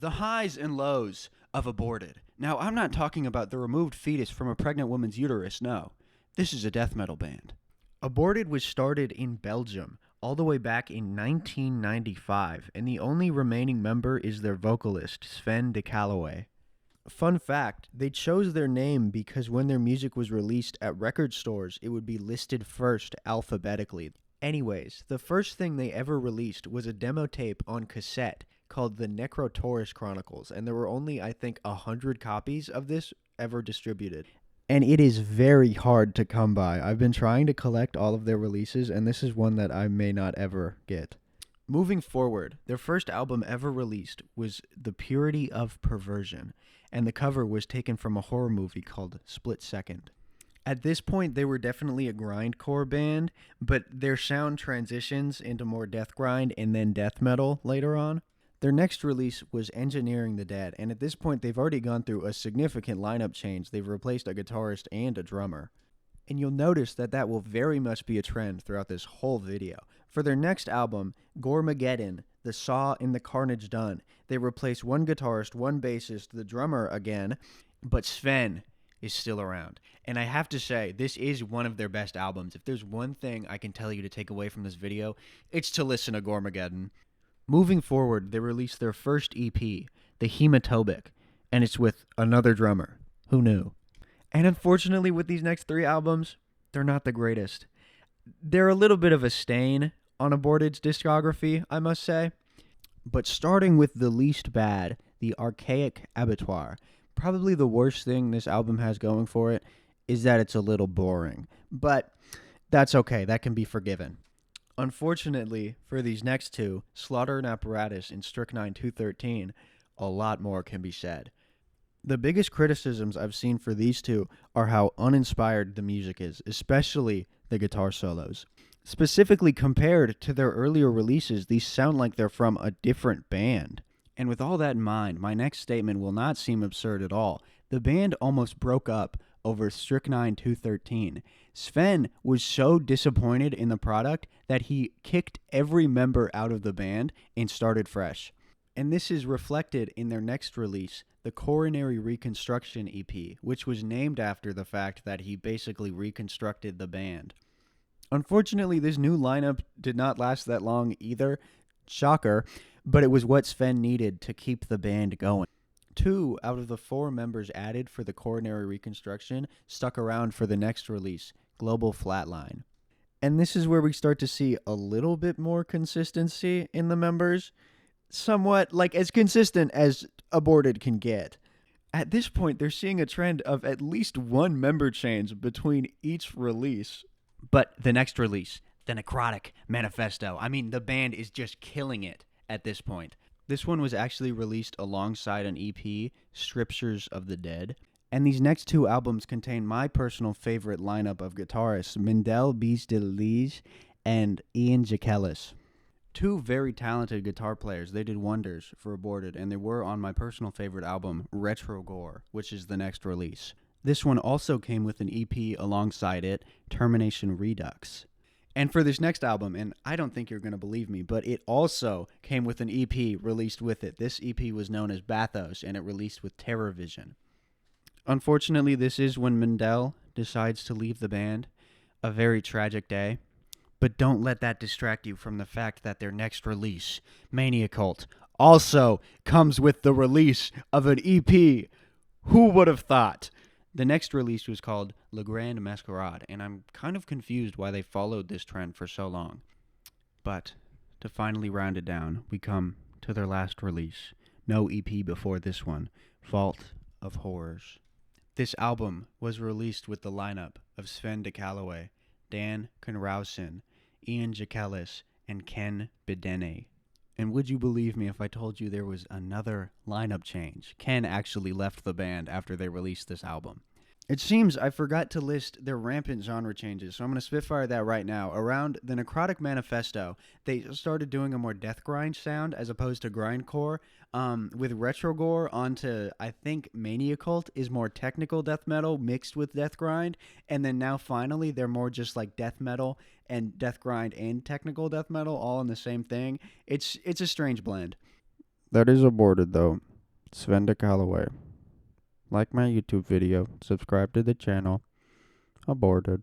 The highs and lows of Aborted. Now, I'm not talking about the removed fetus from a pregnant woman's uterus, no. This is a death metal band. Aborted was started in Belgium all the way back in 1995, and the only remaining member is their vocalist, Sven de Calloway. Fun fact, they chose their name because when their music was released at record stores, it would be listed first alphabetically. Anyways, the first thing they ever released was a demo tape on cassette called the Necrotaurus Chronicles, and there were only, I think, 100 copies of this ever distributed. And it is very hard to come by. I've been trying to collect all of their releases, and this is one that I may not ever get. Moving forward, their first album ever released was The Purity of Perversion, and the cover was taken from a horror movie called Split Second. At this point, they were definitely a grindcore band, but their sound transitions into more death grind and then death metal later on. Their next release was Engineering the Dead, and at this point, they've already gone through a significant lineup change. They've replaced a guitarist and a drummer. And you'll notice that that will very much be a trend throughout this whole video. For their next album, Goremageddon, The Saw and the Carnage Done, they replace one guitarist, one bassist, the drummer again, but Sven is still around. And I have to say, this is one of their best albums. If there's one thing I can tell you to take away from this video, it's to listen to Goremageddon. Moving forward, they released their first EP, The Hematobic, and it's with another drummer. Who knew? And unfortunately, with these next three albums, they're not the greatest. They're a little bit of a stain on Aborted's discography, I must say. But starting with the least bad, The Archaic Abattoir, probably the worst thing this album has going for it is that it's a little boring. But that's okay, that can be forgiven. Unfortunately, for these next two, Slaughter and Apparatus and Strychnine 213, a lot more can be said. The biggest criticisms I've seen for these two are how uninspired the music is, especially the guitar solos. Specifically compared to their earlier releases, these sound like they're from a different band. And with all that in mind, my next statement will not seem absurd at all. The band almost broke up over Strychnine 213. Sven was so disappointed in the product that he kicked every member out of the band and started fresh. And this is reflected in their next release, the Coronary Reconstruction EP, which was named after the fact that he basically reconstructed the band. Unfortunately, this new lineup did not last that long either. Shocker, but it was what Sven needed to keep the band going. 2 out of the 4 members added for the Coronary Reconstruction stuck around for the next release, Global Flatline. And this is where we start to see a little bit more consistency in the members. Somewhat, like, as consistent as Aborted can get. At this point, they're seeing a trend of at least one member change between each release. But the next release, the Necrotic Manifesto, I mean, the band is just killing it at this point. This one was actually released alongside an EP, Scriptures of the Dead. And these next 2 albums contain my personal favorite lineup of guitarists, Mindel Bees de Lige and Ian Jackellis. 2 very talented guitar players. They did wonders for Aborted, and they were on my personal favorite album, Retro Gore, which is the next release. This one also came with an EP alongside it, Termination Redux. And for this next album, and I don't think you're going to believe me, but it also came with an EP released with it. This EP was known as Bathos, and it released with Terror Vision. Unfortunately, this is when Mindel decides to leave the band. A very tragic day. But don't let that distract you from the fact that their next release, Mania Cult, also comes with the release of an EP. Who would have thought? The next release was called Le Grand Masquerade, and I'm kind of confused why they followed this trend for so long. But to finally round it down, we come to their last release. No EP before this one, Vault of Horrors. This album was released with the lineup of Sven de Calloway, Dan Conrausen, Ian Jackellis, and Ken Bedene. And would you believe me if I told you there was another lineup change? Ken actually left the band after they released this album. It seems I forgot to list their rampant genre changes, so I'm going to spitfire that right now. Around the Necrotic Manifesto, they started doing a more death grind sound as opposed to grindcore. With Retrogore onto, I think, Mania Cult is more technical death metal mixed with death grind. And then now finally they're more just like death metal and death grind and technical death metal all in the same thing. It's a strange blend. That is Aborted, though. Sven Calloway. Like my YouTube video, subscribe to the channel. Aborted.